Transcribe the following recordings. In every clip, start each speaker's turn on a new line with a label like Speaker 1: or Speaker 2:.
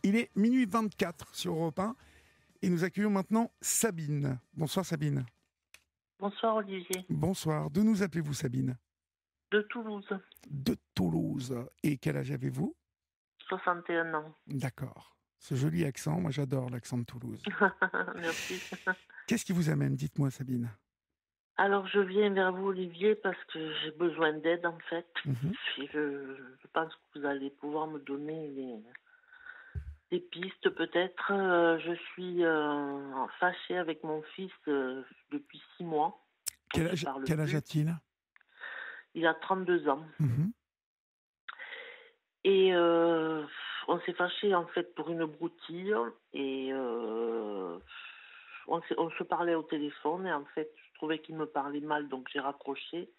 Speaker 1: Il est minuit 24 sur Europe 1 et nous accueillons maintenant Sabine. Bonsoir Sabine.
Speaker 2: Bonsoir Olivier,
Speaker 1: Bonsoir. D'où nous appelez-vous Sabine?
Speaker 2: de Toulouse,
Speaker 1: De Toulouse. Et quel âge avez-vous?
Speaker 2: 61 ans.
Speaker 1: D'accord. Ce joli accent, moi j'adore l'accent de Toulouse.
Speaker 2: Merci.
Speaker 1: Qu'est-ce qui vous amène? Dites-moi Sabine.
Speaker 2: Alors je viens vers vous Olivier parce que j'ai besoin d'aide en fait.
Speaker 1: Mhm.
Speaker 2: Et je pense que vous allez pouvoir me donner des pistes peut-être. Je suis fâchée avec mon fils depuis 6 mois. On
Speaker 1: Quel
Speaker 2: ne se
Speaker 1: âge,
Speaker 2: parle
Speaker 1: quel âge
Speaker 2: plus.
Speaker 1: a-t-il?
Speaker 2: Il a 32 ans.
Speaker 1: Mhm.
Speaker 2: Et on s'est fâché en fait pour une broutille et on se parlait au téléphone et en fait je trouvais qu'il me parlait mal donc j'ai raccroché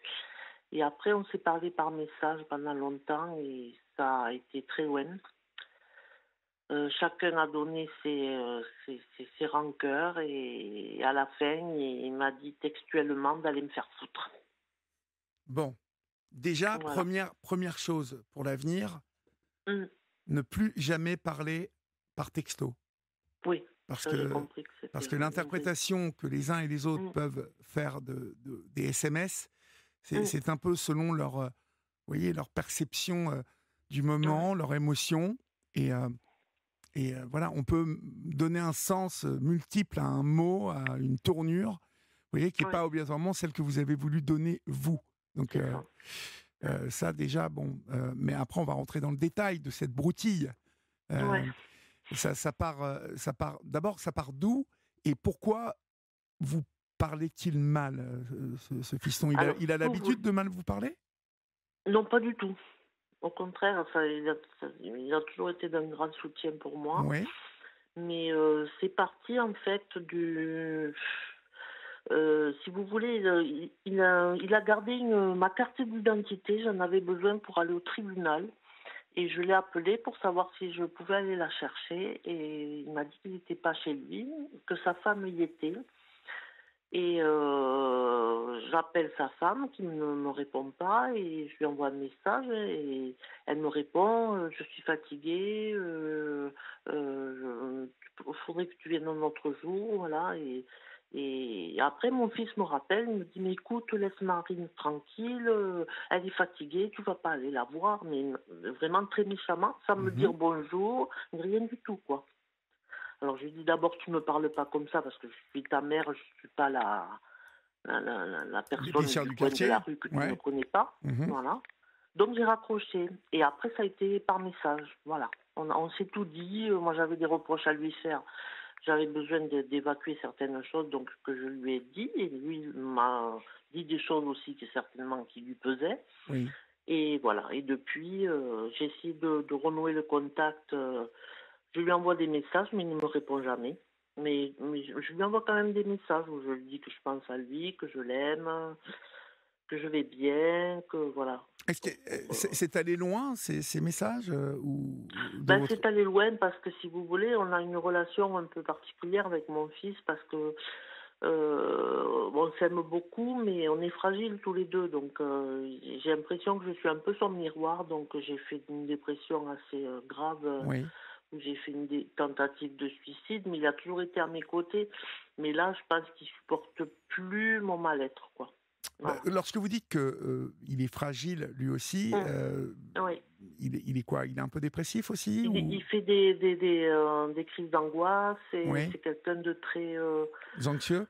Speaker 2: et après on s'est parlé par message pendant longtemps et ça a été très loin. Chacun a donné ses rancœurs et à la fin il m'a dit textuellement d'aller me faire foutre.
Speaker 1: Bon, déjà,
Speaker 2: Voilà.
Speaker 1: première chose pour l'avenir,
Speaker 2: Mm.
Speaker 1: ne plus jamais parler par texto.
Speaker 2: Oui,
Speaker 1: Parce
Speaker 2: ça j'ai
Speaker 1: que,
Speaker 2: compris que
Speaker 1: parce
Speaker 2: c'était
Speaker 1: que
Speaker 2: une vraie.
Speaker 1: l'interprétation que les uns et les autres
Speaker 2: Mm.
Speaker 1: peuvent faire des SMS,
Speaker 2: Mm.
Speaker 1: c'est un peu selon leur, vous voyez, leur perception du
Speaker 2: Ouais.
Speaker 1: moment, leur émotion. Et, voilà, on peut donner un sens multiple à un mot, à une tournure, vous voyez, qui n'est
Speaker 2: Ouais,
Speaker 1: pas obligatoirement celle que vous avez voulu donner vous. Donc
Speaker 2: c'est ça.
Speaker 1: ça déjà, bon, mais après on va rentrer dans le détail de cette broutille.
Speaker 2: Ouais.
Speaker 1: Euh, D'abord, ça part d'où et pourquoi vous parlait-il mal, ce fiston?
Speaker 2: Alors,
Speaker 1: Il a
Speaker 2: pour vous,
Speaker 1: l'habitude de mal vous parler?
Speaker 2: non, pas du tout. Au contraire, il a toujours été d'un grand soutien pour moi.
Speaker 1: Oui.
Speaker 2: Mais c'est parti en fait si vous voulez, il a gardé ma carte d'identité. J'en avais besoin pour aller au tribunal. Et je l'ai appelé pour savoir si je pouvais aller la chercher. Et il m'a dit qu'il n'était pas chez lui, que sa femme y était. Et j'appelle sa femme qui ne me répond pas et je lui envoie un message et elle me répond je suis fatiguée, il faudrait que tu viennes un autre jour, voilà. Et après mon fils me rappelle, il me dit mais écoute, laisse Marine tranquille, elle est fatiguée, tu vas pas aller la voir, mais vraiment très méchamment, sans me dire
Speaker 1: Mhm.
Speaker 2: bonjour, rien du tout quoi. Alors je lui dis d'abord tu me parles pas comme ça parce que je suis ta mère, je suis pas la personne
Speaker 1: L'épicière
Speaker 2: du
Speaker 1: du
Speaker 2: coin de la
Speaker 1: quartier?
Speaker 2: rue que tu ne
Speaker 1: Ouais.
Speaker 2: connais pas.
Speaker 1: Mhm.
Speaker 2: Voilà. Donc j'ai raccroché. Et après, ça a été par message. Voilà. On s'est tout dit. Moi, j'avais des reproches à lui faire. J'avais besoin d'évacuer certaines choses, donc que je lui ai dit. Et lui m'a dit des choses aussi qui certainement qui lui pesaient.
Speaker 1: Oui.
Speaker 2: Et voilà. Et depuis, j'ai essayé de renouer le contact. Je lui envoie des messages, mais il ne me répond jamais. Mais je lui envoie quand même des messages où je lui dis que je pense à lui, que je l'aime, que je vais bien, que voilà.
Speaker 1: Est-ce que
Speaker 2: Donc,
Speaker 1: c'est allé loin ces messages ou dans
Speaker 2: ben,
Speaker 1: votre...
Speaker 2: c'est allé loin parce que si vous voulez, on a une relation un peu particulière avec mon fils parce que bon, on s'aime beaucoup, mais on est fragiles tous les deux. Donc j'ai l'impression que je suis un peu son miroir. Donc j'ai fait une dépression assez grave.
Speaker 1: Oui.
Speaker 2: Où j'ai fait une tentative de suicide, mais il a toujours été à mes côtés. Mais là, je pense qu'il supporte plus mon mal-être, quoi.
Speaker 1: Bah,
Speaker 2: Voilà.
Speaker 1: lorsque vous dites que il est fragile lui aussi,
Speaker 2: Hum. Oui.
Speaker 1: il est quoi? Il est un peu dépressif aussi ou...
Speaker 2: Il fait des crises d'angoisse.
Speaker 1: Oui.
Speaker 2: C'est quelqu'un de très,
Speaker 1: Anxieux?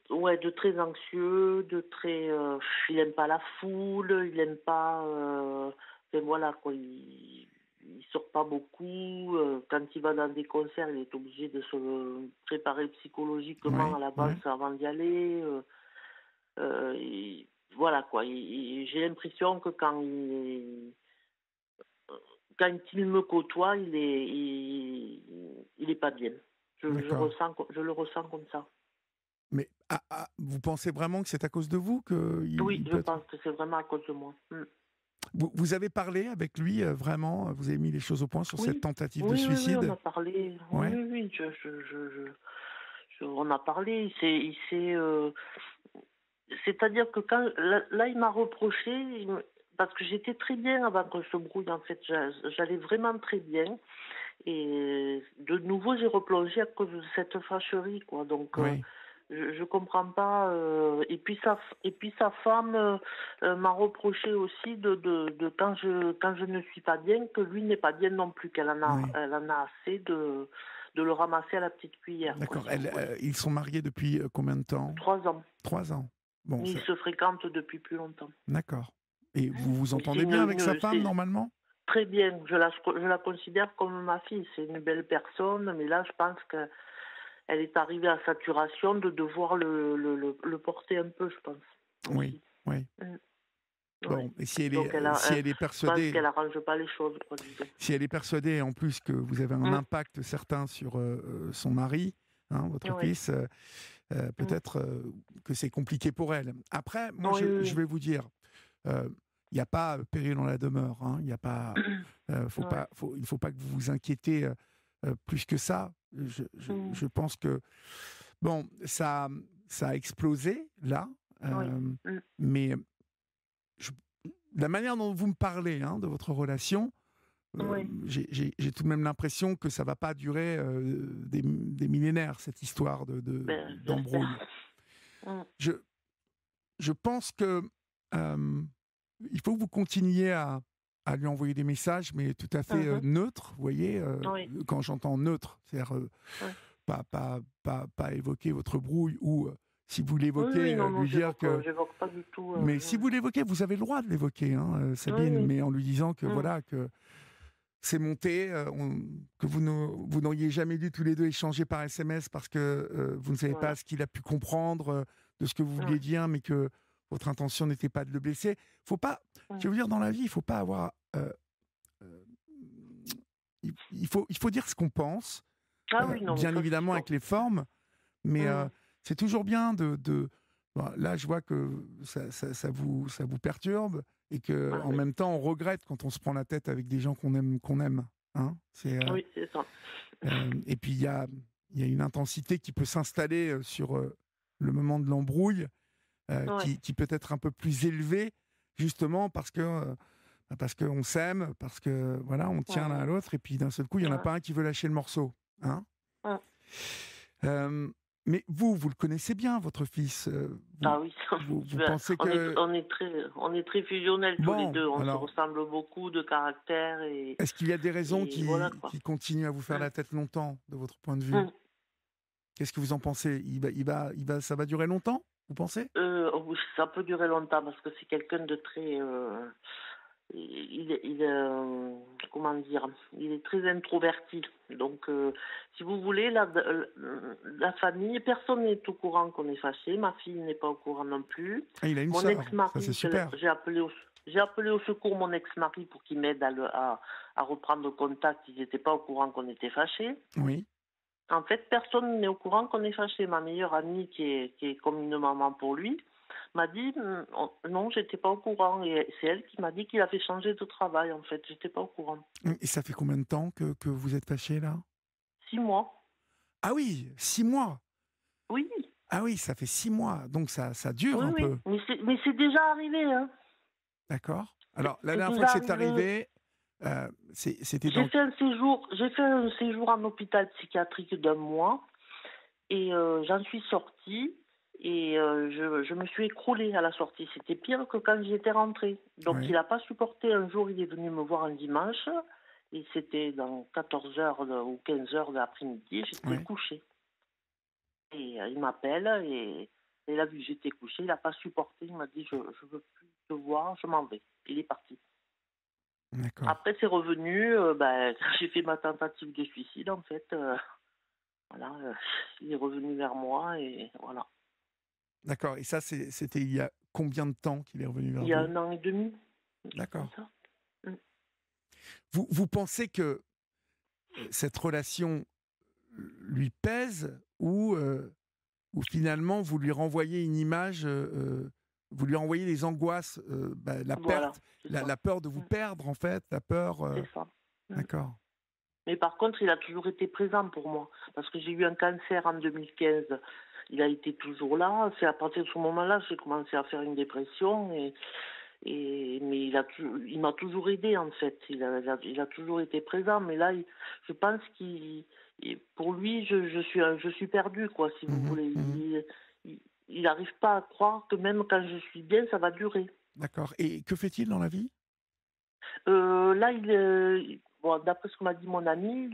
Speaker 2: ouais, de très anxieux, de très. Il aime pas la foule, il aime pas. Enfin, voilà quoi. Il sort pas beaucoup. Quand il va dans des concerts, il est obligé de se préparer psychologiquement
Speaker 1: Oui.
Speaker 2: à
Speaker 1: Oui.
Speaker 2: l'avance avant d'y aller. Voilà quoi. J'ai l'impression que quand il me côtoie, il est pas bien.
Speaker 1: D'accord.
Speaker 2: Je le ressens comme ça.
Speaker 1: Mais vous pensez vraiment que c'est à cause de vous qu'il
Speaker 2: Oui,
Speaker 1: il
Speaker 2: je
Speaker 1: peut être...
Speaker 2: pense que c'est vraiment à cause de moi.
Speaker 1: Vous avez parlé avec lui vraiment? Vous avez mis les choses au point sur cette
Speaker 2: Oui,
Speaker 1: tentative de
Speaker 2: oui, on
Speaker 1: suicide?
Speaker 2: a parlé. Oui,
Speaker 1: Ouais.
Speaker 2: oui, oui, on a parlé. C'est-à-dire que là, il m'a reproché, parce que j'étais très bien avant qu'on se brouille, en fait. J'allais vraiment très bien. Et de nouveau, j'ai replongé à cause de cette fâcherie, quoi. Donc,
Speaker 1: Oui,
Speaker 2: je comprends pas. Et puis sa femme m'a reproché aussi de quand je ne suis pas bien, que lui n'est pas bien non plus,
Speaker 1: oui.
Speaker 2: elle en a assez de le ramasser à la petite cuillère, quoi,
Speaker 1: D'accord.
Speaker 2: si vous voulez.
Speaker 1: Ils sont mariés depuis combien de temps?
Speaker 2: 3 ans.
Speaker 1: 3 ans. Bon,
Speaker 2: Ils
Speaker 1: ça...
Speaker 2: se fréquentent depuis plus longtemps.
Speaker 1: D'accord. Et vous vous
Speaker 2: Mais c'est
Speaker 1: entendez bien avec sa femme,
Speaker 2: c'est
Speaker 1: normalement?
Speaker 2: très bien. Je la considère comme ma fille. C'est une belle personne, mais là, je pense qu'elle est arrivée à saturation de devoir le porter un peu, je pense,
Speaker 1: Oui,
Speaker 2: aussi.
Speaker 1: oui.
Speaker 2: Mm. Ouais.
Speaker 1: Bon, et si elle
Speaker 2: Donc,
Speaker 1: est, si elle est
Speaker 2: je pense
Speaker 1: persuadée,
Speaker 2: qu'elle arrange pas les choses, quoi, disons.
Speaker 1: si elle est persuadée en plus que vous avez un
Speaker 2: Mm.
Speaker 1: impact certain sur son mari, hein, votre
Speaker 2: Oui.
Speaker 1: fils,
Speaker 2: Mm.
Speaker 1: peut-être que c'est compliqué pour elle. Après, moi,
Speaker 2: Oui,
Speaker 1: je
Speaker 2: oui,
Speaker 1: vais vous dire, il n'y a pas péril dans la demeure. Hein, il n'y a pas,
Speaker 2: oui.
Speaker 1: il faut pas que vous vous inquiétez plus que ça.
Speaker 2: Mm.
Speaker 1: Je pense que bon, ça a explosé là,
Speaker 2: Oui.
Speaker 1: euh,
Speaker 2: Mm.
Speaker 1: mais je- la manière dont vous me parlez hein, de votre relation,
Speaker 2: Oui.
Speaker 1: j'ai tout de même l'impression que ça va pas durer des millénaires cette histoire
Speaker 2: Ben,
Speaker 1: d'embrouille.
Speaker 2: j'espère. Mm.
Speaker 1: Je, je pense que euh, il faut que vous continuiez à lui envoyer des messages, mais tout à fait
Speaker 2: Mhm.
Speaker 1: neutres, vous voyez,
Speaker 2: Oui.
Speaker 1: quand j'entends neutre, c'est-à-dire
Speaker 2: Oui.
Speaker 1: pas évoquer votre brouille ou si vous
Speaker 2: Oui, oui,
Speaker 1: l'évoquez,
Speaker 2: non, non,
Speaker 1: lui dire que...
Speaker 2: j'évoque pas du tout.
Speaker 1: Mais si vous l'évoquez, vous avez le droit de l'évoquer, hein,
Speaker 2: Oui,
Speaker 1: Sabine,
Speaker 2: oui.
Speaker 1: mais en lui disant que
Speaker 2: Mm.
Speaker 1: voilà, que c'est monté, que vous n'auriez jamais dû tous les deux échanger par SMS parce que vous ne savez pas
Speaker 2: Voilà.
Speaker 1: ce qu'il a pu comprendre de ce que vous
Speaker 2: Ouais.
Speaker 1: vouliez dire, mais que votre intention n'était pas de le blesser. Faut pas,
Speaker 2: Mm.
Speaker 1: je veux dire, dans la vie, il faut pas avoir, euh, il faut dire ce qu'on pense,
Speaker 2: Ah oui, non, mais
Speaker 1: bien
Speaker 2: ça, c'est
Speaker 1: évidemment
Speaker 2: sûr.
Speaker 1: avec les formes, mais
Speaker 2: Mm.
Speaker 1: c'est toujours bien bon, là, je vois que ça vous perturbe et que
Speaker 2: Ah
Speaker 1: en
Speaker 2: oui.
Speaker 1: même temps, on regrette quand on se prend la tête avec des gens qu'on aime. Hein.
Speaker 2: Oui, c'est ça.
Speaker 1: Et puis il y a une intensité qui peut s'installer sur le moment de l'embrouille,
Speaker 2: Oui.
Speaker 1: qui peut être un peu plus élevée, justement parce qu'on s'aime, parce que voilà, on tient l'un à
Speaker 2: Mm.
Speaker 1: l'autre, et puis d'un seul coup, il y en a
Speaker 2: Ouais.
Speaker 1: pas un qui veut lâcher le morceau. Hein.
Speaker 2: Mm.
Speaker 1: Euh, mais vous le connaissez bien, votre fils.
Speaker 2: Ah oui.
Speaker 1: Vous
Speaker 2: Ben,
Speaker 1: pensez
Speaker 2: on est,
Speaker 1: que...
Speaker 2: on est très, on est très fusionnels tous les
Speaker 1: Bon,
Speaker 2: deux. On se
Speaker 1: alors,
Speaker 2: ressemble beaucoup de caractère et,
Speaker 1: est-ce qu'il y a des raisons
Speaker 2: et voilà quoi.
Speaker 1: qui continuent à vous faire
Speaker 2: Mm.
Speaker 1: la tête longtemps, de votre point de vue?
Speaker 2: Mm.
Speaker 1: Qu'est-ce que vous en pensez? Ça va durer longtemps, vous pensez?
Speaker 2: Oui, ça peut durer longtemps parce que c'est quelqu'un de très. Comment dire, il est très introverti. Donc, si vous voulez, la famille, personne n'est au courant qu'on est fâché. Ma fille n'est pas au courant non plus.
Speaker 1: Ah, il a une
Speaker 2: Mon
Speaker 1: sœur, ça c'est
Speaker 2: ex-mari,
Speaker 1: super.
Speaker 2: j'ai appelé au secours mon ex-mari pour qu'il m'aide à reprendre contact. Ils n'étaient pas au courant qu'on était fâchés.
Speaker 1: Oui.
Speaker 2: En fait, personne n'est au courant qu'on est fâché. Ma meilleure amie, qui est comme une maman pour lui, m'a dit non, j'étais pas au courant. Et c'est elle qui m'a dit qu'il avait changé de travail. En fait, j'étais pas au courant.
Speaker 1: Et ça fait combien de temps que vous êtes fâché là?
Speaker 2: 6 mois.
Speaker 1: Ah oui, 6 mois.
Speaker 2: Oui,
Speaker 1: Ah oui, ça fait 6 mois. Donc ça dure
Speaker 2: oui,
Speaker 1: un
Speaker 2: oui.
Speaker 1: peu.
Speaker 2: Mais c'est déjà arrivé. Hein.
Speaker 1: D'accord.
Speaker 2: C'est
Speaker 1: Alors, la
Speaker 2: c'est
Speaker 1: dernière fois que
Speaker 2: déjà
Speaker 1: c'est
Speaker 2: arrivé.
Speaker 1: arrivé, c'était dans...
Speaker 2: J'ai fait un séjour en hôpital psychiatrique d'1 mois et j'en suis sortie. Et je me suis écroulée à la sortie. C'était pire que quand j'y étais rentrée. Donc il
Speaker 1: Oui,
Speaker 2: n'a pas supporté. Un jour, il est venu me voir un dimanche. Et c'était dans 14 heures ou 15 heures de l'après-midi. J'étais
Speaker 1: oui.
Speaker 2: couchée. Et il m'appelle et il a vu que j'étais couchée. Il n'a pas supporté. Il m'a dit, je ne veux plus te voir, je m'en vais. Il est parti.
Speaker 1: D'accord.
Speaker 2: Après, c'est revenu. J'ai fait ma tentative de suicide, en fait. Voilà, il est revenu vers moi et voilà.
Speaker 1: D'accord. Et ça, c'était il y a combien de temps qu'il est revenu vers
Speaker 2: Il y a
Speaker 1: vous?
Speaker 2: 1 an et demi, un truc comme
Speaker 1: D'accord.
Speaker 2: ça. Mm.
Speaker 1: Vous pensez que cette relation lui pèse ou finalement vous lui renvoyez une image, vous lui renvoyez les angoisses, la
Speaker 2: Voilà,
Speaker 1: perte,
Speaker 2: c'est ça.
Speaker 1: la peur de vous
Speaker 2: Mm.
Speaker 1: perdre en fait, la peur...
Speaker 2: C'est ça. Mm.
Speaker 1: D'accord.
Speaker 2: Mais par contre, il a toujours été présent pour moi. Parce que j'ai eu un cancer en 2015. Il a été toujours là. C'est à partir de ce moment-là que j'ai commencé à faire une dépression. Mais il m'a toujours aidé en fait. Il a toujours été présent. Mais là, je pense pour lui, je suis perdue, quoi, si vous
Speaker 1: Mhm,
Speaker 2: voulez.
Speaker 1: mhm.
Speaker 2: Il n'arrive pas à croire que même quand je suis bien, ça va durer.
Speaker 1: D'accord. Et que fait-il dans la vie?
Speaker 2: Là, bon, d'après ce que m'a dit mon ami,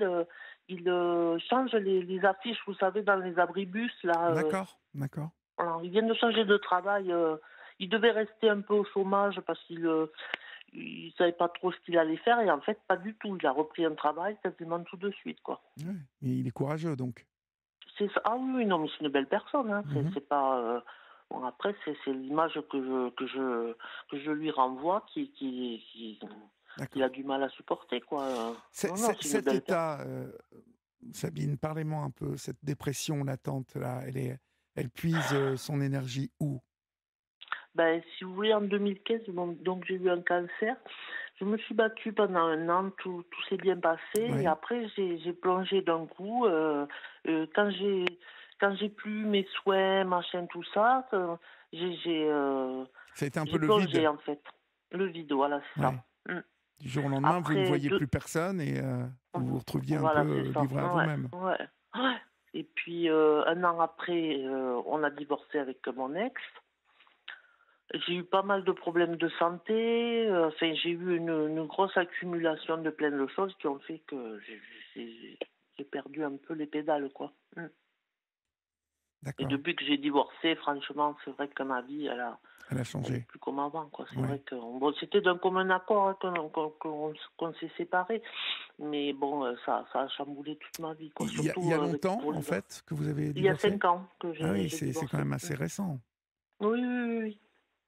Speaker 2: il change les affiches, vous savez, dans les abribus. Là,
Speaker 1: D'accord, d'accord.
Speaker 2: alors, il vient de changer de travail. Il devait rester un peu au chômage parce qu'il ne savait pas trop ce qu'il allait faire. Et en fait, pas du tout. Il a repris un travail quasiment tout de suite, quoi.
Speaker 1: Ouais. Et il est courageux, donc.
Speaker 2: C'est ça. Ah oui, oui, non, mais c'est une belle personne. Hein.
Speaker 1: Mhm.
Speaker 2: C'est pas. Bon, après, c'est l'image que je lui renvoie qui
Speaker 1: D'accord.
Speaker 2: a du mal à supporter, quoi. Non, non, c'est une
Speaker 1: Cet
Speaker 2: belle personne.
Speaker 1: état, Sabine, parlez-moi un peu, cette dépression latente, là, elle puise son énergie où?
Speaker 2: Ben, si vous voulez, en 2015, donc j'ai eu un cancer. Je me suis battue pendant un an, tout s'est bien passé. Et
Speaker 1: Oui.
Speaker 2: après, j'ai plongé d'un coup. Quand j'ai plus mes soins, machin, tout ça,
Speaker 1: Ça a été un peu
Speaker 2: j'ai
Speaker 1: le vide.
Speaker 2: plongé, en fait. Le vide, voilà, c'est
Speaker 1: Ouais.
Speaker 2: ça. Mm.
Speaker 1: Du jour au lendemain, vous ne
Speaker 2: Après,
Speaker 1: voyez plus personne et vous vous retrouviez un peu
Speaker 2: voilà, c'est ça.
Speaker 1: livré à
Speaker 2: Ouais,
Speaker 1: vous-même.
Speaker 2: ouais, ouais. Et puis, un an après, on a divorcé avec mon ex. J'ai eu pas mal de problèmes de santé. Enfin, j'ai eu une grosse accumulation de plein de choses qui ont fait que j'ai perdu un peu les pédales, quoi. Mm. Et
Speaker 1: D'accord.
Speaker 2: depuis que j'ai divorcé, franchement, c'est vrai que ma vie,
Speaker 1: Elle a
Speaker 2: elle est
Speaker 1: changé.
Speaker 2: plus comme avant, quoi. C'est
Speaker 1: Ouais.
Speaker 2: vrai que bon, c'était d'un commun accord, hein, qu'on s'est séparés. Mais bon, ça a chamboulé toute ma vie, quoi.
Speaker 1: Il y
Speaker 2: Surtout
Speaker 1: a
Speaker 2: avec
Speaker 1: longtemps,
Speaker 2: pour
Speaker 1: en
Speaker 2: les...
Speaker 1: fait, que vous avez
Speaker 2: Il y a
Speaker 1: divorcé?
Speaker 2: 5 ans que
Speaker 1: Ah oui,
Speaker 2: j'ai
Speaker 1: c'est quand
Speaker 2: divorcé.
Speaker 1: même
Speaker 2: Mm.
Speaker 1: assez récent.
Speaker 2: Oui, oui, oui, oui.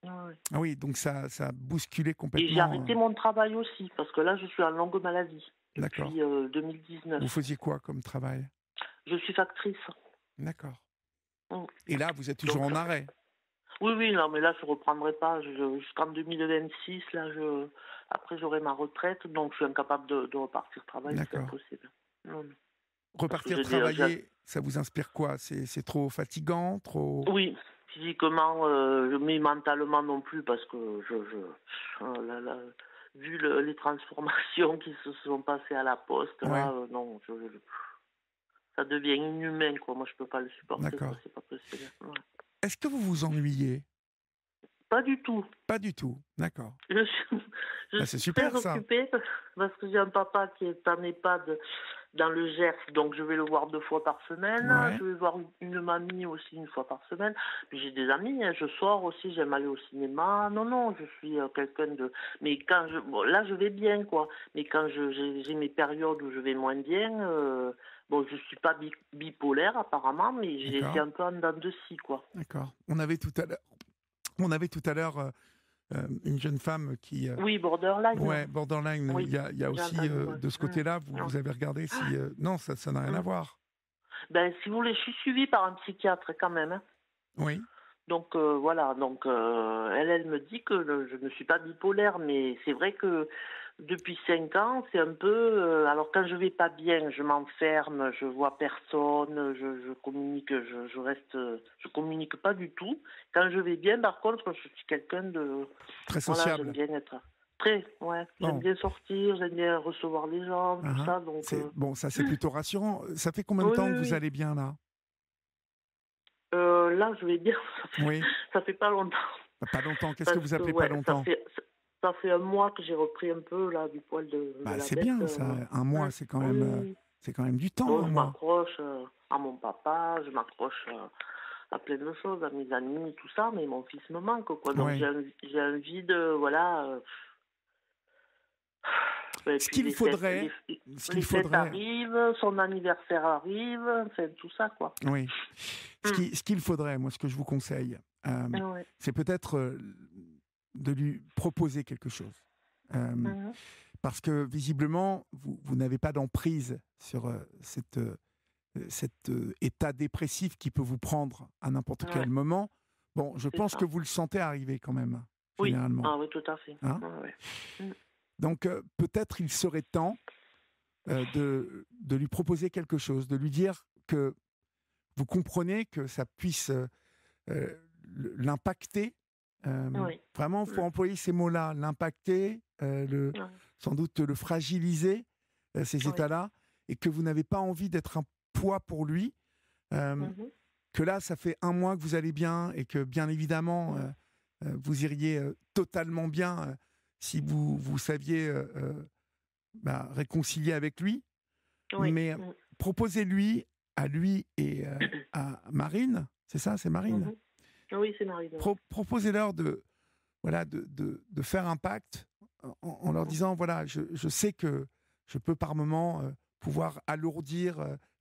Speaker 2: Oui, oui.
Speaker 1: Ah oui, donc ça a bousculé
Speaker 2: Et j'ai
Speaker 1: complètement.
Speaker 2: arrêté mon travail aussi, parce que là, je suis en longue maladie
Speaker 1: D'accord.
Speaker 2: depuis 2019.
Speaker 1: Vous faisiez quoi comme travail?
Speaker 2: Je suis factrice.
Speaker 1: D'accord.
Speaker 2: Mm.
Speaker 1: Et là, vous êtes toujours
Speaker 2: Donc
Speaker 1: en
Speaker 2: ça fait...
Speaker 1: arrêt?
Speaker 2: Oui, oui, non, mais là, je ne reprendrai pas. Jusqu'en 2026, là, après, j'aurai ma retraite, donc je suis incapable de repartir travailler, c'est
Speaker 1: D'accord.
Speaker 2: impossible. Non, non. Parce que
Speaker 1: Repartir travailler, ça vous inspire quoi? C'est trop fatigant, trop...
Speaker 2: oui, physiquement, mais mentalement non plus, parce que oh là là, vu les transformations qui se sont passées à la poste,
Speaker 1: Ouais,
Speaker 2: là, non, ça devient inhumain, quoi. Moi, je peux pas le supporter, ça,
Speaker 1: d'accord.
Speaker 2: c'est pas possible. Ouais.
Speaker 1: Est-ce que vous vous ennuyez?
Speaker 2: Pas du tout.
Speaker 1: Pas du tout. D'accord.
Speaker 2: Je suis, je
Speaker 1: Bah, c'est
Speaker 2: suis très
Speaker 1: super ça.
Speaker 2: occupée parce que j'ai un papa qui est en EHPAD dans le Gers, donc je vais le voir 2 fois par semaine.
Speaker 1: Ouais,
Speaker 2: Je vais voir une mamie aussi 1 fois par semaine. Puis j'ai des amis, hein, je sors aussi, j'aime aller au cinéma. Non, non, je suis quelqu'un de... Mais bon, là, je vais bien, quoi. Mais quand j'ai mes périodes où je vais moins bien, bon, je suis pas bipolaire apparemment, mais c'est
Speaker 1: d'accord.
Speaker 2: un peu en dents de scie, quoi.
Speaker 1: D'accord. On avait tout à l'heure une jeune femme qui...
Speaker 2: Oui, borderline.
Speaker 1: ouais, borderline.
Speaker 2: Oui,
Speaker 1: Il y a
Speaker 2: j'ai
Speaker 1: aussi,
Speaker 2: entendu, ouais.
Speaker 1: de ce côté-là,
Speaker 2: Ouais.
Speaker 1: vous avez regardé si... non, ça n'a rien à
Speaker 2: Mm.
Speaker 1: voir.
Speaker 2: Ben, si vous voulez, je suis suivie par un psychiatre quand même. Hein.
Speaker 1: Oui,
Speaker 2: Donc voilà, donc elle me dit que je ne suis pas bipolaire, mais c'est vrai que depuis 5 ans, c'est un peu. Alors quand je vais pas bien, je m'enferme, je vois personne, je communique, je reste, je communique pas du tout. Quand je vais bien, par contre, je suis quelqu'un de.
Speaker 1: très
Speaker 2: Voilà, j'aime
Speaker 1: sociable.
Speaker 2: bien être très, ouais, j'aime
Speaker 1: Bon,
Speaker 2: bien sortir, j'aime bien recevoir les gens, tout
Speaker 1: hein,
Speaker 2: ça, donc.
Speaker 1: c'est bon, ça c'est plutôt rassurant. Ça fait combien de
Speaker 2: Oui,
Speaker 1: temps
Speaker 2: oui,
Speaker 1: que vous
Speaker 2: oui.
Speaker 1: allez bien là?
Speaker 2: Là, je vais bien,
Speaker 1: Oui,
Speaker 2: ça fait pas longtemps.
Speaker 1: pas longtemps. Qu'est-ce que
Speaker 2: Parce
Speaker 1: vous
Speaker 2: que,
Speaker 1: appelez pas
Speaker 2: ouais,
Speaker 1: longtemps?
Speaker 2: ça fait un mois que j'ai repris un peu, là, du poil de
Speaker 1: Bah,
Speaker 2: la
Speaker 1: c'est
Speaker 2: bête.
Speaker 1: bien ça. Un mois,
Speaker 2: Oui, oui, oui.
Speaker 1: c'est quand même du temps,
Speaker 2: Donc,
Speaker 1: un
Speaker 2: je
Speaker 1: mois.
Speaker 2: m'accroche à mon papa, je m'accroche à plein de choses, à mes amis, tout ça, mais mon fils me manque, quoi. Donc,
Speaker 1: Ouais.
Speaker 2: j'ai un vide, voilà. Et
Speaker 1: Ce
Speaker 2: puis,
Speaker 1: qu'il faudrait, ce qu'il
Speaker 2: les fêtes
Speaker 1: faudrait,
Speaker 2: arrivent, son anniversaire arrive, enfin, tout ça, quoi.
Speaker 1: oui.
Speaker 2: Hum.
Speaker 1: Ce qu'il faudrait, moi, ce que je vous conseille,
Speaker 2: Ouais.
Speaker 1: c'est peut-être de lui proposer quelque chose.
Speaker 2: Mhm.
Speaker 1: Parce que visiblement, vous n'avez pas d'emprise sur cet état dépressif qui peut vous prendre à n'importe quel
Speaker 2: Ouais,
Speaker 1: moment. Bon, je
Speaker 2: c'est
Speaker 1: pense que
Speaker 2: ça.
Speaker 1: vous le sentez arriver quand même,
Speaker 2: Oui,
Speaker 1: généralement.
Speaker 2: ah oui, tout à fait.
Speaker 1: Hein.
Speaker 2: Ouais, ouais. Mm.
Speaker 1: Donc, peut-être il serait temps de lui proposer quelque chose, de lui dire que vous comprenez que ça puisse l'impacter
Speaker 2: Oui.
Speaker 1: Vraiment, il faut employer ces mots-là, l'impacter,
Speaker 2: Ouais.
Speaker 1: sans doute le fragiliser, ces
Speaker 2: Oui.
Speaker 1: états-là, et que vous n'avez pas envie d'être un poids pour lui. euh,
Speaker 2: Mhm.
Speaker 1: que là, ça fait 1 mois que vous allez bien et que, bien évidemment, vous iriez totalement bien si vous saviez réconcilier avec lui.
Speaker 2: Oui.
Speaker 1: Mais proposez-lui, à lui et à Marine, c'est ça, c'est Marine.
Speaker 2: Mhm. Oui, c'est Marie. Oui.
Speaker 1: Proposez-leur de faire un pacte en leur disant, voilà, je sais que je peux par moment pouvoir alourdir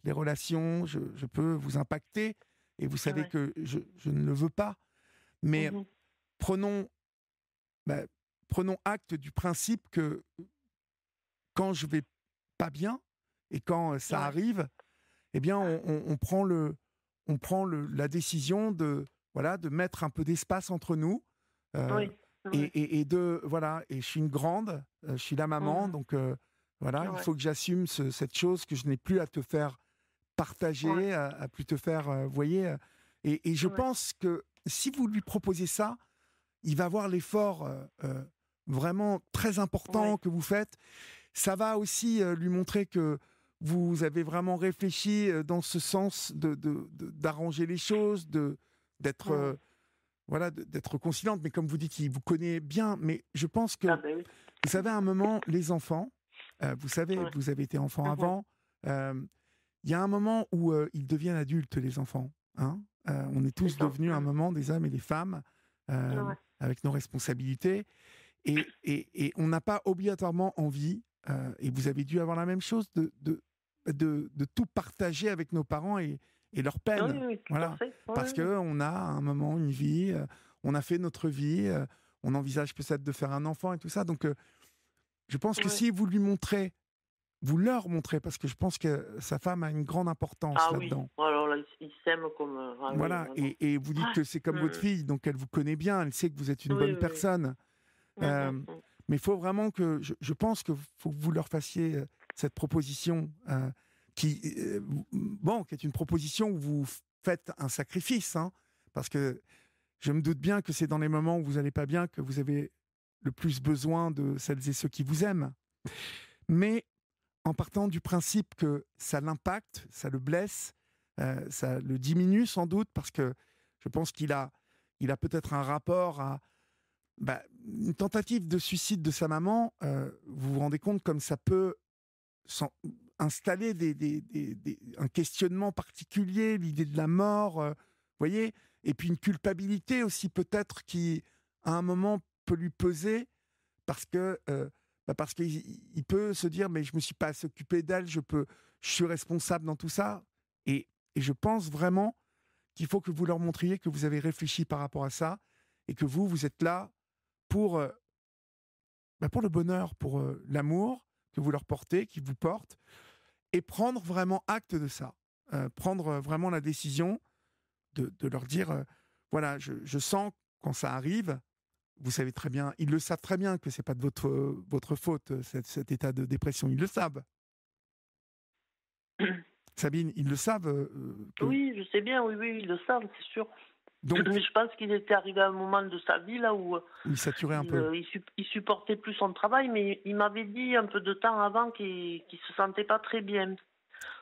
Speaker 1: les relations, je peux vous impacter, et vous savez
Speaker 2: Ouais.
Speaker 1: que je ne le veux pas, mais
Speaker 2: Mhm.
Speaker 1: prenons, bah, prenons acte du principe que quand je vais pas bien, et quand ça
Speaker 2: Ouais.
Speaker 1: arrive, eh bien, on prend la décision de mettre un peu d'espace entre nous. euh,
Speaker 2: Oui. Oui.
Speaker 1: et de, voilà, et je suis une grande, je suis la maman,
Speaker 2: Mhm.
Speaker 1: donc voilà, il
Speaker 2: Ouais.
Speaker 1: faut que j'assume cette chose que je n'ai plus à te faire
Speaker 2: Ouais.
Speaker 1: partager, à plus te faire, vous voyez. Et je
Speaker 2: Ouais.
Speaker 1: pense que si vous lui proposez ça, il va voir l'effort vraiment très important
Speaker 2: Ouais.
Speaker 1: que vous faites. Ça va aussi lui montrer que vous avez vraiment réfléchi dans ce sens d'arranger les choses, d'être
Speaker 2: Mhm.
Speaker 1: voilà, d'être conciliante. Mais comme vous dites, il vous connaît bien. Mais je pense
Speaker 2: Ah
Speaker 1: que,
Speaker 2: ben oui.
Speaker 1: vous savez, à un moment, les enfants, vous savez,
Speaker 2: Ouais.
Speaker 1: vous avez été enfant
Speaker 2: Mhm.
Speaker 1: avant, euh, il y a un moment où ils deviennent adultes, les enfants. Hein. On est
Speaker 2: C'est
Speaker 1: tous
Speaker 2: ça.
Speaker 1: devenus à un moment des hommes et des femmes
Speaker 2: Ouais.
Speaker 1: avec nos responsabilités. Et on n'a pas obligatoirement envie, et vous avez dû avoir la même chose, de tout partager avec nos parents et leurs
Speaker 2: Oui,
Speaker 1: peines.
Speaker 2: oui, tout à
Speaker 1: Voilà.
Speaker 2: fait.
Speaker 1: Parce
Speaker 2: Ouais.
Speaker 1: qu'on a un moment, une vie, on a fait notre vie, on envisage peut-être de faire un enfant et tout ça. Donc, je pense que
Speaker 2: Ouais.
Speaker 1: si vous lui montrez, vous leur montrez, parce que je pense que sa femme a une grande importance
Speaker 2: Ah oui.
Speaker 1: là-dedans.
Speaker 2: Alors là, ils s'aiment comme. Ah oui,
Speaker 1: Voilà.
Speaker 2: vraiment.
Speaker 1: Et vous dites
Speaker 2: Ah.
Speaker 1: que c'est comme votre
Speaker 2: Mhm.
Speaker 1: fille, donc elle vous connaît bien, elle sait que vous êtes une
Speaker 2: Oui,
Speaker 1: bonne
Speaker 2: oui, oui.
Speaker 1: personne.
Speaker 2: Mhm.
Speaker 1: Euh,
Speaker 2: Mhm.
Speaker 1: mais il faut vraiment que, je pense que faut que vous leur fassiez cette proposition qui, bon, qui est une proposition où vous faites un sacrifice, hein, parce que je me doute bien que c'est dans les moments où vous n'allez pas bien que vous avez le plus besoin de celles et ceux qui vous aiment. Mais en partant du principe que ça l'impacte, ça le blesse, ça le diminue sans doute, parce que je pense il a peut-être un rapport à une tentative de suicide de sa maman. Vous vous rendez compte comme ça peut s'en- installer un questionnement particulier, l'idée de la mort, voyez, et puis une culpabilité aussi peut-être qui, à un moment, peut lui peser parce que parce qu'il il peut se dire, mais je me suis pas assez occupé d'elle, je suis responsable dans tout ça. Et je pense vraiment qu'il faut que vous leur montriez que vous avez réfléchi par rapport à ça, et que vous êtes là pour, pour le bonheur, pour l'amour que vous leur portez, qui vous portent, et prendre vraiment acte de ça. Prendre vraiment la décision de leur dire, voilà, je sens quand ça arrive, vous savez très bien, ils le savent très bien que c'est pas de votre faute, cet état de dépression, ils le savent. Sabine, ils le savent que...
Speaker 2: Oui, je sais bien, oui, oui, ils le savent, c'est sûr.
Speaker 1: Donc,
Speaker 2: Mais je pense qu'il était arrivé à un moment de sa vie là où
Speaker 1: il saturait un peu.
Speaker 2: il supportait plus son travail, mais il m'avait dit un peu de temps avant qu'il se sentait pas très bien.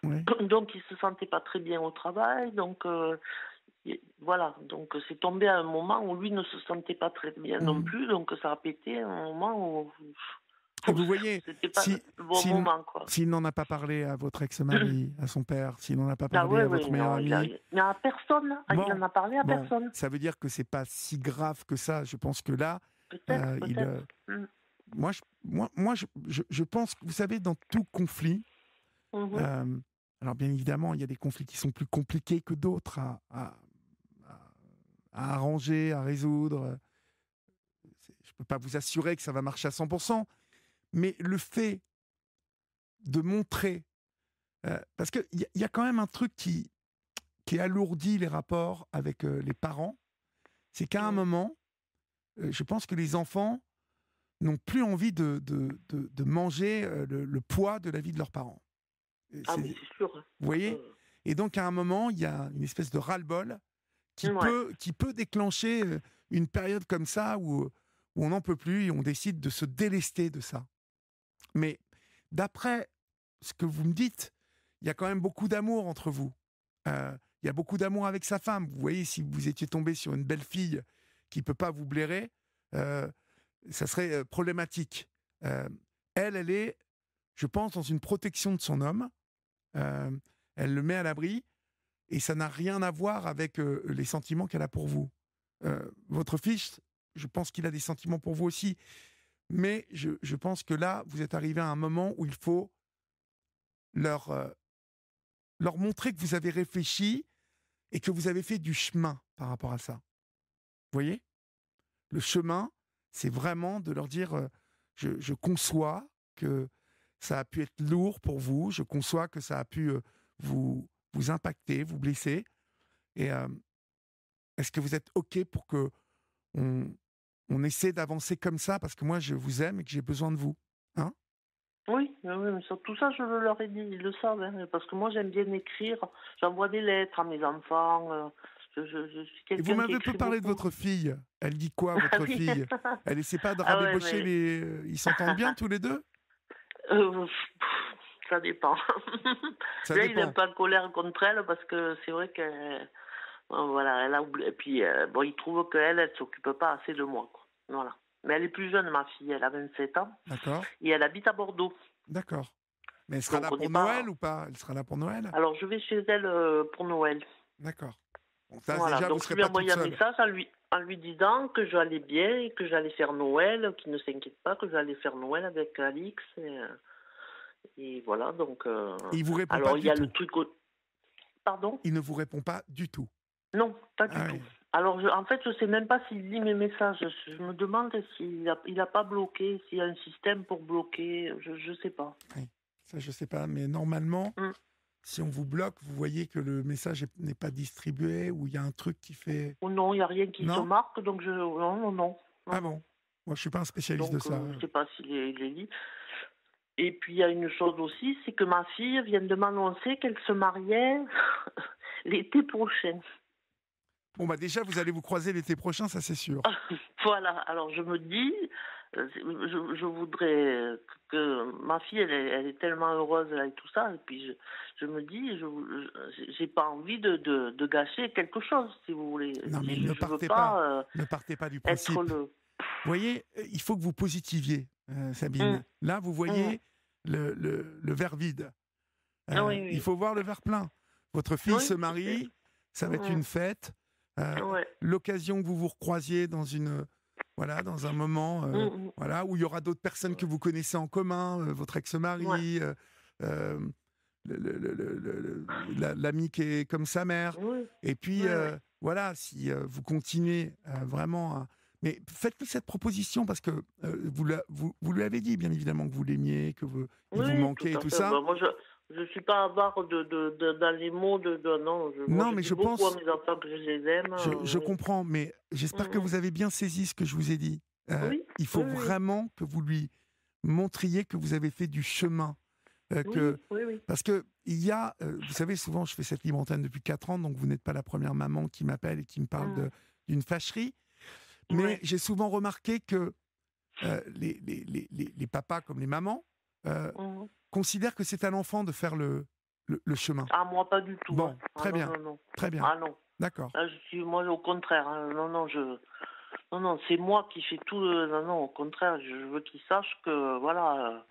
Speaker 1: Ouais.
Speaker 2: Donc il se sentait pas très bien au travail, donc voilà, donc c'est tombé à un moment où lui ne se sentait pas très bien non
Speaker 1: Mhm.
Speaker 2: plus, donc ça a pété à un moment où
Speaker 1: Et vous voyez,
Speaker 2: c'était pas
Speaker 1: si,
Speaker 2: le bon
Speaker 1: s'il,
Speaker 2: moment, quoi.
Speaker 1: s'il n'en a pas parlé à votre ex-mari, à son père, s'il n'en a pas
Speaker 2: Ah
Speaker 1: parlé
Speaker 2: ouais,
Speaker 1: à
Speaker 2: ouais,
Speaker 1: votre meilleur
Speaker 2: non,
Speaker 1: ami,
Speaker 2: mais à personne, il
Speaker 1: bon,
Speaker 2: en a parlé à
Speaker 1: bon,
Speaker 2: personne.
Speaker 1: ça veut dire que c'est pas si grave que ça. Je pense que là,
Speaker 2: Peut-être,
Speaker 1: il,
Speaker 2: peut-être. Mm.
Speaker 1: je pense que, vous savez, dans tout conflit,
Speaker 2: Mhm.
Speaker 1: euh, alors bien évidemment, il y a des conflits qui sont plus compliqués que d'autres à arranger, à résoudre. Je ne peux pas vous assurer que ça va marcher à 100%, mais le fait de montrer, parce qu'il y a quand même un truc qui alourdit les rapports avec les parents, c'est qu'à un
Speaker 2: Ouais.
Speaker 1: moment, je pense que les enfants n'ont plus envie de manger le poids de la vie de leurs parents.
Speaker 2: Ah, mais c'est sûr.
Speaker 1: Vous voyez. Et donc, à un moment, il y a une espèce de ras-le-bol
Speaker 2: Ouais.
Speaker 1: qui peut déclencher une période comme ça où on n'en peut plus et on décide de se délester de ça. Mais d'après ce que vous me dites, il y a quand même beaucoup d'amour entre vous. Il y a beaucoup d'amour avec sa femme. Vous voyez, si vous étiez tombé sur une belle fille qui ne peut pas vous blairer, ça serait problématique. Elle est, je pense, dans une protection de son homme. Elle le met à l'abri et ça n'a rien à voir avec les sentiments qu'elle a pour vous. Votre fils, je pense qu'il a des sentiments pour vous aussi. Mais je pense que là, vous êtes arrivé à un moment où il faut leur montrer que vous avez réfléchi et que vous avez fait du chemin par rapport à ça. Vous voyez ? Le chemin, c'est vraiment de leur dire je conçois que ça a pu être lourd pour vous, je conçois que ça a pu vous impacter, vous blesser. Et est-ce que vous êtes OK pour que on essaie d'avancer comme ça, parce que moi, je vous aime et que j'ai besoin de vous. Hein ?
Speaker 2: Oui, mais sur tout ça, je leur ai dit, ils le savent, hein, parce que moi, j'aime bien écrire. J'envoie des lettres à mes enfants. Je suis
Speaker 1: Et vous
Speaker 2: quelqu'un qui
Speaker 1: m'avez
Speaker 2: écrit
Speaker 1: peu parlé de
Speaker 2: beaucoup.
Speaker 1: votre fille. Elle dit quoi,
Speaker 2: Ah
Speaker 1: votre
Speaker 2: oui.
Speaker 1: fille ? Elle essaie pas de
Speaker 2: Ah ouais,
Speaker 1: rabébaucher
Speaker 2: mais
Speaker 1: les... Ils s'entendent bien tous les deux ?
Speaker 2: euh, ça dépend.
Speaker 1: Ça
Speaker 2: Là, il est un
Speaker 1: dépend.
Speaker 2: peu en colère contre elle parce que c'est vrai que voilà, elle a oublié. Et puis, bon, il trouve qu'elle, elle s'occupe pas assez de moi, quoi. Voilà. Mais elle est plus jeune, ma fille. Elle a 27 ans
Speaker 1: D'accord ?
Speaker 2: et elle habite à Bordeaux.
Speaker 1: D'accord. Mais elle sera
Speaker 2: Donc,
Speaker 1: là
Speaker 2: on
Speaker 1: pour
Speaker 2: n'est
Speaker 1: Noël
Speaker 2: pas.
Speaker 1: ou pas ? Elle sera là pour Noël ?
Speaker 2: Alors, je vais chez elle pour Noël.
Speaker 1: D'accord. Bon, ça,
Speaker 2: Voilà.
Speaker 1: déjà, vous ne
Speaker 2: Donc, je
Speaker 1: serez
Speaker 2: lui ai
Speaker 1: pas toute
Speaker 2: envoyé un
Speaker 1: seule.
Speaker 2: message en lui disant que j'allais bien et que j'allais faire Noël, qu'il ne s'inquiète pas, que j'allais faire Noël avec Alix. Et voilà. Donc,
Speaker 1: Et il vous répond pas
Speaker 2: alors, il y
Speaker 1: du
Speaker 2: a le
Speaker 1: tout.
Speaker 2: truc. Pardon?
Speaker 1: Il ne vous répond pas du tout.
Speaker 2: Non, pas du
Speaker 1: Ah
Speaker 2: tout.
Speaker 1: oui.
Speaker 2: Alors, en fait, je sais même pas s'il lit mes messages. Je me demande s'il a pas bloqué, s'il y a un système pour bloquer. Je sais pas.
Speaker 1: Oui. Ça, je sais pas. Mais normalement,
Speaker 2: Mm.
Speaker 1: si on vous bloque, vous voyez que le message n'est pas distribué ou il y a un truc qui fait...
Speaker 2: Ou non, il n'y a rien qui se
Speaker 1: Non ?
Speaker 2: marque, donc non, non, non.
Speaker 1: Ah
Speaker 2: Non, non.
Speaker 1: bon ? Moi, je suis pas un spécialiste de
Speaker 2: Donc,
Speaker 1: ça.
Speaker 2: je sais pas il les lit. Et puis, il y a une chose aussi, c'est que ma fille vient de m'annoncer qu'elle se mariait l'été prochain.
Speaker 1: Bon, bah déjà, vous allez vous croiser l'été prochain, ça c'est sûr.
Speaker 2: Voilà, alors je me dis, je voudrais que ma fille, elle est tellement heureuse là, et tout ça, et puis je me dis, j'ai pas envie de gâcher quelque chose, si vous voulez.
Speaker 1: Non, mais ne
Speaker 2: Je veux
Speaker 1: partez pas.
Speaker 2: pas
Speaker 1: Ne partez pas du
Speaker 2: être
Speaker 1: principe. Vous
Speaker 2: le...
Speaker 1: voyez, il faut que vous positiviez, Sabine.
Speaker 2: Hum,
Speaker 1: Là, vous
Speaker 2: hum.
Speaker 1: voyez le verre vide.
Speaker 2: Ah oui,
Speaker 1: Il
Speaker 2: oui.
Speaker 1: faut voir le verre plein. Votre fille
Speaker 2: Oui,
Speaker 1: se
Speaker 2: je sais.
Speaker 1: marie, ça va être
Speaker 2: Hum,
Speaker 1: une fête.
Speaker 2: ouais.
Speaker 1: L'occasion que vous vous recroisiez voilà, dans un moment
Speaker 2: Hum,
Speaker 1: voilà, où il y aura d'autres personnes que vous connaissez en commun, votre
Speaker 2: ouais.
Speaker 1: ex-mari, euh, l'ami qui est comme sa mère.
Speaker 2: Oui,
Speaker 1: Et puis,
Speaker 2: ouais, ouais.
Speaker 1: voilà, si vous continuez vraiment à... Mais faites-lui cette proposition parce que vous lui avez dit, bien évidemment, que vous l'aimiez, il vous
Speaker 2: Oui, tout
Speaker 1: manquait et
Speaker 2: à
Speaker 1: tout
Speaker 2: fait.
Speaker 1: ça.
Speaker 2: Ben, moi, je suis pas avare dans les mots non. Moi,
Speaker 1: Non,
Speaker 2: je
Speaker 1: mais
Speaker 2: dis
Speaker 1: je
Speaker 2: beaucoup à
Speaker 1: pense,
Speaker 2: mes enfants que je les aime.
Speaker 1: je
Speaker 2: Oui.
Speaker 1: comprends, mais j'espère que
Speaker 2: Mm,
Speaker 1: vous avez bien saisi ce que je vous ai dit.
Speaker 2: oui,
Speaker 1: Il faut
Speaker 2: oui, oui,
Speaker 1: vraiment que vous lui montriez que vous avez fait du chemin.
Speaker 2: oui, oui, oui.
Speaker 1: Parce que il y a, vous savez, souvent, je fais cette libre antenne depuis 4 ans, donc vous n'êtes pas la première maman qui m'appelle et qui me parle
Speaker 2: Mm,
Speaker 1: d'une fâcherie. Mais
Speaker 2: ouais.
Speaker 1: j'ai souvent remarqué que les papas comme les mamans
Speaker 2: Mm.
Speaker 1: considèrent que c'est à l'enfant de faire le chemin.
Speaker 2: Ah, moi, pas du tout. Hein.
Speaker 1: Bon,
Speaker 2: Ah,
Speaker 1: très
Speaker 2: non,
Speaker 1: bien,
Speaker 2: non, non.
Speaker 1: très bien.
Speaker 2: Ah, non.
Speaker 1: D'accord.
Speaker 2: Là, moi, au contraire. Hein. Non, non, non, non, c'est moi qui fais tout. Non, non, au contraire, je veux qu'il sache que, voilà.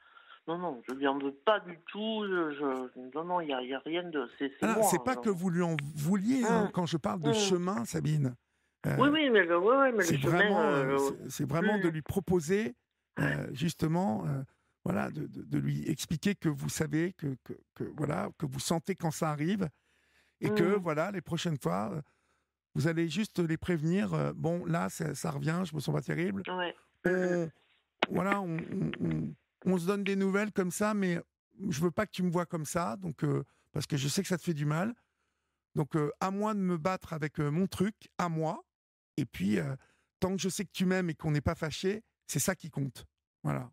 Speaker 2: Non, non, je lui en veux pas du tout. Non, non, il y a rien de. C'est
Speaker 1: Ah, c'est
Speaker 2: moi.
Speaker 1: pas que vous lui en vouliez, hein,
Speaker 2: Mm,
Speaker 1: quand je parle de
Speaker 2: mm.
Speaker 1: chemin, Sabine.
Speaker 2: Oui,
Speaker 1: Euh,
Speaker 2: oui, mais le
Speaker 1: c'est
Speaker 2: chemin.
Speaker 1: vraiment, c'est vraiment de
Speaker 2: Mm,
Speaker 1: lui proposer, justement, voilà, de lui expliquer que vous savez, voilà, que vous sentez quand ça arrive, et que
Speaker 2: mm,
Speaker 1: voilà, les prochaines fois, vous allez juste les prévenir. Bon, là, ça revient, je me sens pas terrible.
Speaker 2: ouais.
Speaker 1: On, voilà, on se donne des nouvelles comme ça, mais je veux pas que tu me vois comme ça, donc parce que je sais que ça te fait du mal. Donc, à moi de me battre avec mon truc, à moi. Et puis, tant que je sais que tu m'aimes et qu'on n'est pas fâché, c'est ça qui compte. Voilà.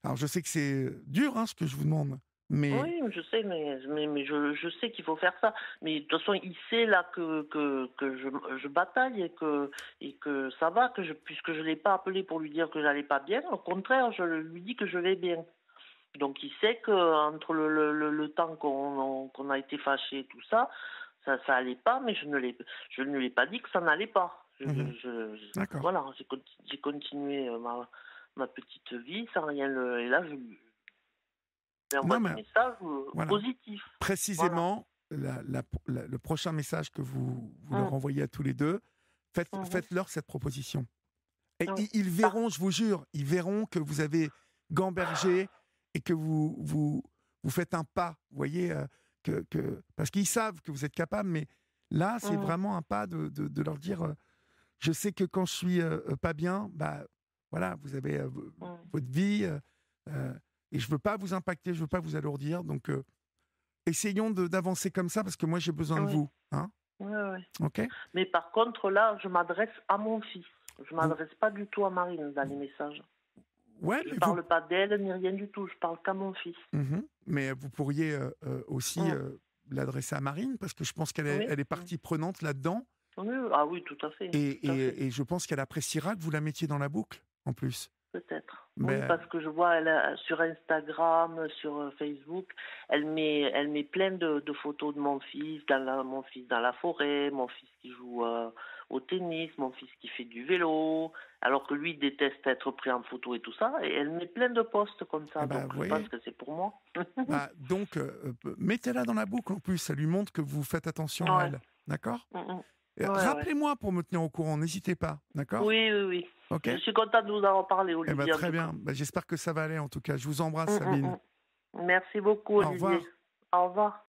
Speaker 1: Alors, je sais que c'est dur, hein, ce que je vous demande. Mais
Speaker 2: Oui, je sais, mais je sais qu'il faut faire ça. Mais de toute façon, il sait là que je bataille et que ça va, puisque je ne l'ai pas appelé pour lui dire que j'allais pas bien. Au contraire, je lui dis que je vais bien. Donc il sait que entre le temps qu'on a été fâchés et tout ça, ça allait pas, mais je ne lui ai pas dit que ça n'allait pas.
Speaker 1: mhm, d'accord.
Speaker 2: Voilà, j'ai continué ma petite vie sans rien et là je lui envoie
Speaker 1: Non,
Speaker 2: des
Speaker 1: mais
Speaker 2: messages
Speaker 1: voilà.
Speaker 2: positifs. Voilà.
Speaker 1: Précisément, le prochain message que vous leur
Speaker 2: Mm.
Speaker 1: envoyez à tous les deux,
Speaker 2: Mhm.
Speaker 1: faites-leur cette proposition. Et
Speaker 2: Oui.
Speaker 1: ils
Speaker 2: Par-
Speaker 1: verront, je vous jure, ils verront que vous avez gambergé et que vous faites un pas. Vous voyez, parce qu'ils savent que vous êtes capable, mais là, c'est
Speaker 2: Mm.
Speaker 1: vraiment un pas de leur dire je sais que quand je suis pas bien, bah, voilà, vous avez
Speaker 2: Mm.
Speaker 1: votre vie euh, et je veux pas vous impacter, je veux pas vous alourdir. Donc, essayons d'avancer comme ça parce que moi, j'ai besoin de
Speaker 2: Oui.
Speaker 1: vous. Hein,
Speaker 2: Oui, oui.
Speaker 1: ok.
Speaker 2: Mais par contre, là, je m'adresse à mon fils. Je
Speaker 1: Vous,
Speaker 2: m'adresse pas du tout à Marine dans les messages.
Speaker 1: ouais,
Speaker 2: Je
Speaker 1: mais vous
Speaker 2: parle pas d'elle ni rien du tout. Je parle qu'à mon fils.
Speaker 1: mhm. Mais vous pourriez aussi
Speaker 2: Mm.
Speaker 1: l'adresser à Marine, parce que je pense qu'elle est,
Speaker 2: Oui.
Speaker 1: elle est
Speaker 2: Mm.
Speaker 1: partie prenante là-dedans,
Speaker 2: Oui, ah oui, tout à fait.
Speaker 1: et,
Speaker 2: Tout à fait.
Speaker 1: et je pense qu'elle appréciera que vous la mettiez dans la boucle, en plus.
Speaker 2: Peut-être. Oui,
Speaker 1: Mais
Speaker 2: parce que je vois sur Instagram, sur Facebook, elle met plein de photos de mon fils, mon fils dans la forêt, mon fils qui joue au tennis, mon fils qui fait du vélo, alors que lui déteste être pris en photo et tout ça. Et elle met plein de posts comme
Speaker 1: ah
Speaker 2: ça,
Speaker 1: bah,
Speaker 2: donc
Speaker 1: vous
Speaker 2: je pense
Speaker 1: voyez,
Speaker 2: que c'est pour moi.
Speaker 1: bah, donc mettez-la dans la boucle, en plus, ça lui montre que vous faites attention à
Speaker 2: Ouais.
Speaker 1: elle. D'accord.
Speaker 2: Mm, mm. Ouais, ouais.
Speaker 1: Rappelez-moi pour me tenir au courant, n'hésitez pas. D'accord.
Speaker 2: Oui, oui, oui.
Speaker 1: Ok.
Speaker 2: Je suis contente de vous avoir parlé,
Speaker 1: Eh ben,
Speaker 2: Olivier, en
Speaker 1: très
Speaker 2: tout cas.
Speaker 1: bien. Bah, j'espère que ça va aller, en tout cas. Je vous embrasse,
Speaker 2: Mm, mm,
Speaker 1: Sabine.
Speaker 2: mm. Merci beaucoup,
Speaker 1: Au
Speaker 2: Olivier.
Speaker 1: revoir.
Speaker 2: Au revoir.